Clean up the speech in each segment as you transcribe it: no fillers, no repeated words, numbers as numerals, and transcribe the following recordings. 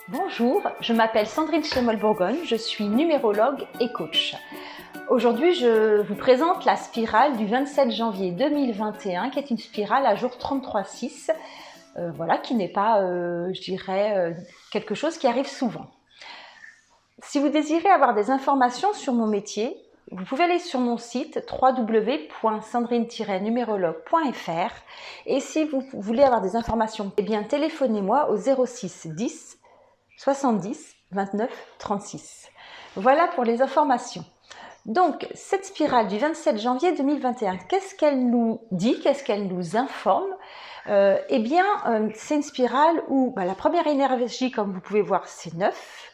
Bonjour, je m'appelle Sandrine Schemel-Bourgogne, je suis numérologue et coach. Aujourd'hui, je vous présente la spirale du 27 janvier 2021, qui est une spirale à jour 33,6, voilà, qui n'est pas, je dirais, quelque chose qui arrive souvent. Si vous désirez avoir des informations sur mon métier, vous pouvez aller sur mon site www.sandrine-numérologue.fr et si vous voulez avoir des informations, eh bien téléphonez-moi au 06 10 70 29 36. Voilà pour les informations. Donc, cette spirale du 27 janvier 2021, qu'est-ce qu'elle nous dit? Qu'est-ce qu'elle nous informe? Eh bien, c'est une spirale où la première énergie, comme vous pouvez voir, c'est 9.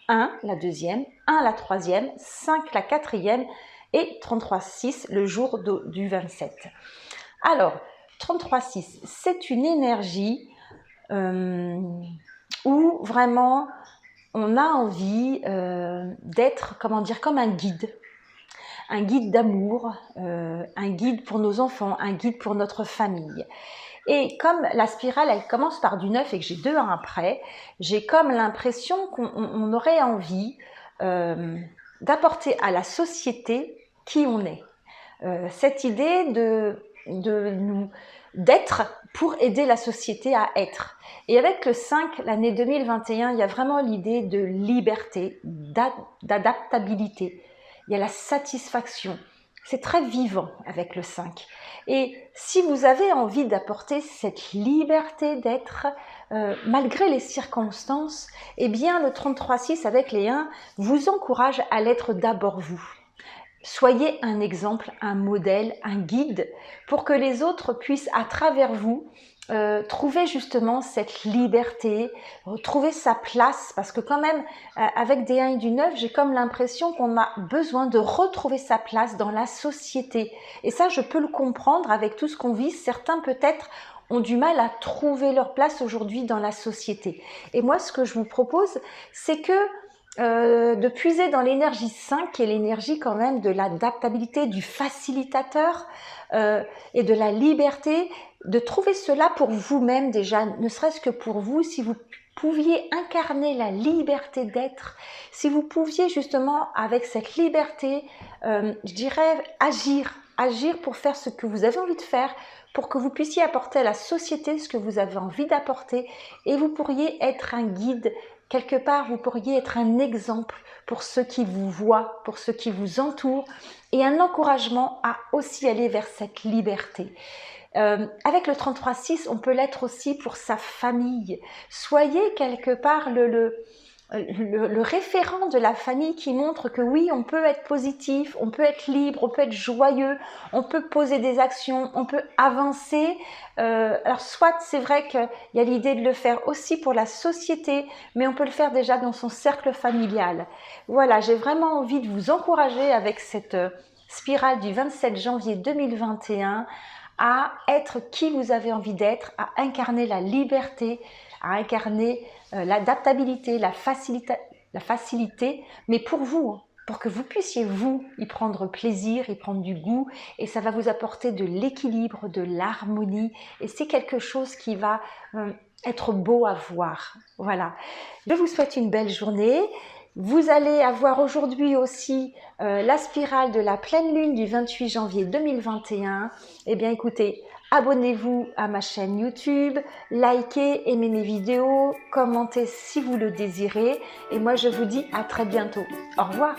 1 la deuxième, 1 la troisième, 5 la quatrième et 33,6 le jour du 27. Alors, 33,6, c'est une énergie où vraiment on a envie d'être, comment dire, comme un guide d'amour, un guide pour nos enfants, un guide pour notre famille. Et comme la spirale, elle commence par du 9 et que j'ai 2 1 après, j'ai comme l'impression qu'on aurait envie d'apporter à la société qui on est. Cette idée d'être pour aider la société à être. Et avec le 5, l'année 2021, il y a vraiment l'idée de liberté, d'adaptabilité. Il y a la satisfaction. C'est très vivant avec le 5. Et si vous avez envie d'apporter cette liberté d'être malgré les circonstances, eh bien le 33,6 avec les 1 vous encourage à l'être d'abord vous. Soyez un exemple, un modèle, un guide pour que les autres puissent à travers vous trouver justement cette liberté, trouver sa place, parce que quand même avec des 1 et du 9, j'ai comme l'impression qu'on a besoin de retrouver sa place dans la société. Et ça, je peux le comprendre avec tout ce qu'on vit. Certains peut-être ont du mal à trouver leur place aujourd'hui dans la société. Et moi, ce que je vous propose, c'est que de puiser dans l'énergie 5, qui est l'énergie quand même de l'adaptabilité, du facilitateur et de la liberté, de trouver cela pour vous-même déjà, ne serait-ce que pour vous, si vous pouviez incarner la liberté d'être, si vous pouviez justement avec cette liberté, je dirais agir pour faire ce que vous avez envie de faire, pour que vous puissiez apporter à la société ce que vous avez envie d'apporter, et vous pourriez être un guide. Quelque part, vous pourriez être un exemple pour ceux qui vous voient, pour ceux qui vous entourent, et un encouragement à aussi aller vers cette liberté. Avec le 33,6, on peut l'être aussi pour sa famille. Soyez quelque part le référent de la famille qui montre que oui, on peut être positif, on peut être libre, on peut être joyeux, on peut poser des actions, on peut avancer. Alors soit c'est vrai qu'il y a l'idée de le faire aussi pour la société, mais on peut le faire déjà dans son cercle familial. Voilà, j'ai vraiment envie de vous encourager avec cette spirale du 27 janvier 2021 à être qui vous avez envie d'être, à incarner la liberté, à incarner l'adaptabilité, la facilité, mais pour vous, pour que vous puissiez vous y prendre plaisir, y prendre du goût, et ça va vous apporter de l'équilibre, de l'harmonie, et c'est quelque chose qui va être beau à voir. Voilà. Je vous souhaite une belle journée. Vous allez avoir aujourd'hui aussi la spirale de la pleine lune du 28 janvier 2021. Eh bien écoutez, abonnez-vous à ma chaîne YouTube, likez, aimez mes vidéos, commentez si vous le désirez. Et moi je vous dis à très bientôt. Au revoir.